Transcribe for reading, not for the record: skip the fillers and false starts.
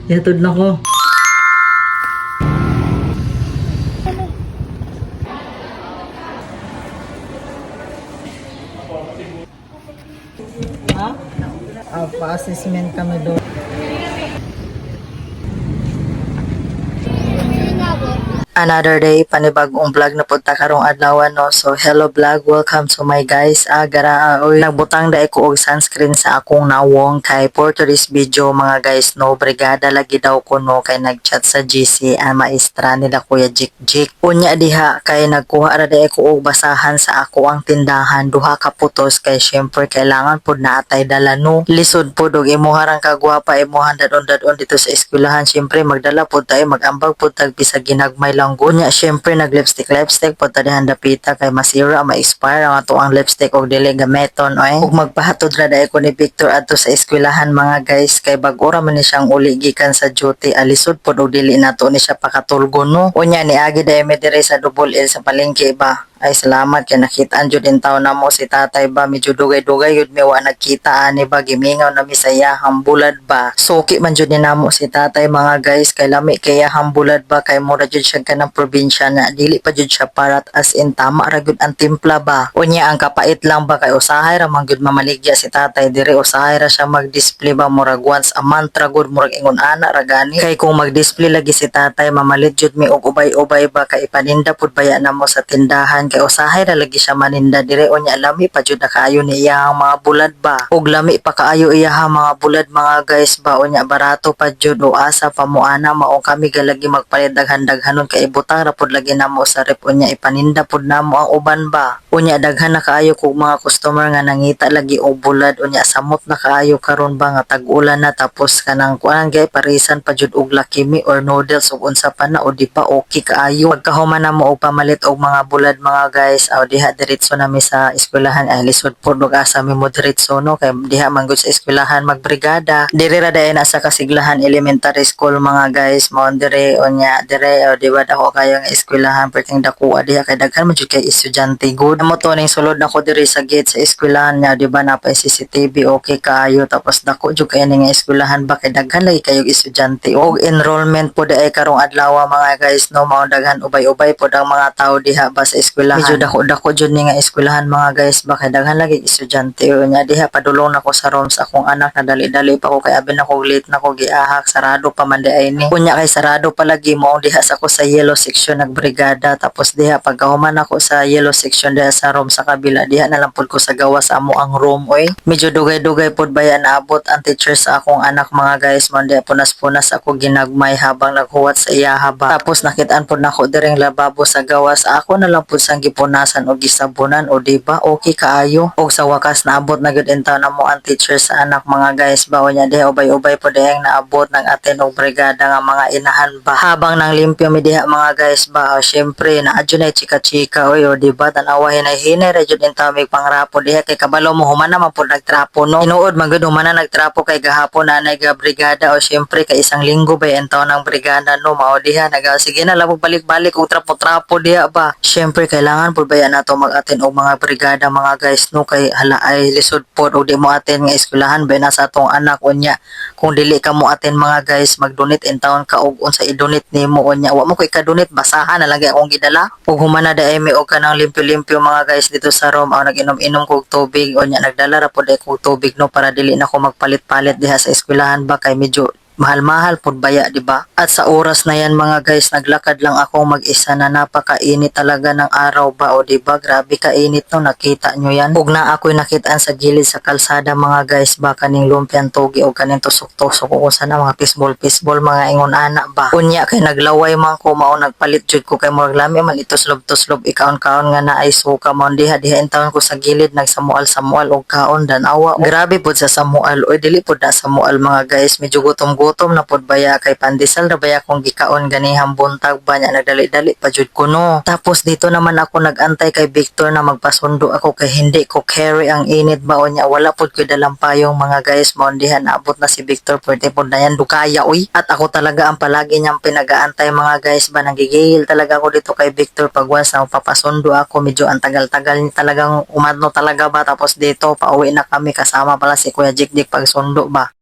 Yatod na ko. Ha? Pa-assessment kami doon. Another day, panibagong vlog na punta karong adlaw no. So hello vlog, welcome to my guys. Gara oy nagbutang dai ko og sunscreen sa akong nawong kay for today's video mga guys no. Brigada lagi daw ko no kay nagchat sa GC ang maestra nila Kuya Jik. Unya diha kay nagkuha ra dai ko og basahan sa ako ang tindahan duha ka putos kay syempre kailangan pud na atay dala no. Lisod pud og imuharang kagwapa imuhan dadon dito sa eskwelahan. Syempre magdala pud tayo magambag pud tag bisag ginagmay lang gunya. Syempre nag lipstick pud ta dihan dapita kay masira ma-expire ang ato ang lipstick og dili gameton oy. Ug magpahatod ra dai ko ni Victor adto sa eskwelahan mga guys kay bag-o ra man ni siyang uli gikan sa duty. Alisod pud og dili nato ni siya pakatulgon no. Unya ni agi dai mi dire sa Double L sa palengke ba. Ay salamat kay nakitaan jud din taw na mo si tatay ba medyo dugay-dugay yun mi wa nagkita ani ba gimingaw na mi sa iyahang bulad ba. Suki man jud ni namo si tatay mga guys kay lami kay iyahang bulad ba kay mura jud siya kanang probinsya na dili pa jud siya parat as in tama ra gud ang timpla ba. Unya ang kapait lang ba kay usahay ra man gud mamaligya si tatay dire usahay ra siya mag-display ba murag once a month ra gud murag ingon ana ra gani. Kay kung mag-display lagi si tatay mamalit jud mi og ubay-ubay ba kay ipaninda pud baya namo sa tindahan kay usahay ra lagi siya maninda dire unya lami pa jud na kaayo ni iyang mga bulad ba ug lami pa kaayo iyang mga bulad mga guys ba unya barato pa jud o asa pamuana mao kami galagi magpalit daghan-daghanon kay ibutang ra pud lagi namo sa rep unya ipaninda pud namo ang uban ba unya daghan na kaayo kog mga customer nga nangita lagi og bulad unya samot na kaayo karon ba nga tag-ulan na tapos kanang kuan gay parisan pa jud og lakimi or noodles ug unsa pa na o di pa okay kaayo pagkahuman namo og pamalit og mga bulad mga guys aw diha diretso nami sa eskwelahan ay lisod pud og asa mi mo diretso no kay diha man gud sa eskwelahan magbrigada dire ra dayon na sa Kasiglahan Elementary School mga guys mao dire unya dire o di ba dako kayo nga eskwelahan perting dako diha kay daghan man jud kay estudyante good mo to ning sulod nako dire sa gate sa eskwelahan nya di ba na pa CCTV okay kayo tapos dako jud kay ning eskwelahan ba kay daghan lagi kayo estudyante og enrollment pud ay karong adlaw mga guys no mao daghan ubay-ubay pud ang mga tawo diha ba sa eskwelahan medyo dako jud ni nga eskwelahan mga guys ba kay daghan lagi estudyante unya diha padulong nako sa room sa akong anak na dali-dali pa ko kay abi nako late nako giahak sarado pa man di ay ni unya kay sarado pa lagi mo diha sa ko sa yellow section nagbrigada tapos diha pagkahuman ako sa yellow section diha sa room sa kabila diha na lang pud ko sa gawas amo ang room oy medyo dugay-dugay pud baya naabot ang teacher sa akong anak mga guys man diha punas-punas ako ginagmay habang naghuwat sa iyaha ba tapos nakit-an pud nako direng lababo sa gawas ako na lang pud sang gipunasan o gisabunan o diba okay kaayo og sa wakas naabot na gud entaw na mo ang teacher sa anak mga guys ba unya diha ubay-ubay po dihang naabot ng atin og brigada nga mga inahan ba habang nang limpyo mi diha mga guys ba syempre na adyo na chika-chika oy o diba tanawa hinay-hinay ra jud entaw mig pangrapo diha kay kabalo mo human naman pud nagtrapo no tinuod man gud human na nagtrapo kay gahapon na ga brigada o syempre kay isang linggo ba entaw ng brigada no mao diha naga sige na labog balik-balik og trapo-trapo diha ba syempre kailangan pud baya nato mag-attend og mga brigada mga guys no kay hala ay lisod pod og di mo attend nga eskwelahan ba na sa atong anak unya kung dili ka mo attend mga guys mag-donate in taon ka og unsa i-donate nimo unya wa mo ko ika-donate basahan na lagi akong gidala ug human na daay mi og kanang limpyo-limpyo mga guys dito sa room aw nag-inom-inom kog tubig unya nagdala ra pod kog tubig no para dili na ko magpalit-palit diha sa eskwelahan ba kay medyo mahal-mahal pud baya di ba at sa oras na yan mga guys naglakad lang ako mag-isa na napakainit talaga ng araw ba o di ba grabe kainit no nakita nyo yan ug na ako'y nakitaan sa gilid sa kalsada mga guys ba kaning lumpian togi o kaning tusok-tusok o sana mga pisbol mga ingon ana ba unya kay naglaway man ko mao nagpalit jud ko kay murag lami man ituslob-tuslob ikaon-kaon nga na ay suka mo diha intawon ko sa gilid nagsamual og kaon danawa grabe pud sa samual o dili pud na samual mga guys medyo gutom na pod baya kay pandesal ra baya kung gikaon ganihang buntag ba nya nagdali-dali pa jud ko no tapos dito naman ako nagantay kay Victor na magpasundo ako kay hindi ko carry ang init ba unya wala pod ko dalang payong mga guys mo diha naabot na si Victor pwede pod na yan dukaya uy at ako talaga ang palagi niyang pinagaantay mga guys ba nanggigil talaga ako dito kay Victor pag once na papasundo ako medyo ang tagal-tagal ni talagang umadno talaga ba tapos dito pauwi na kami kasama pala si Kuya Jik pagsundo ba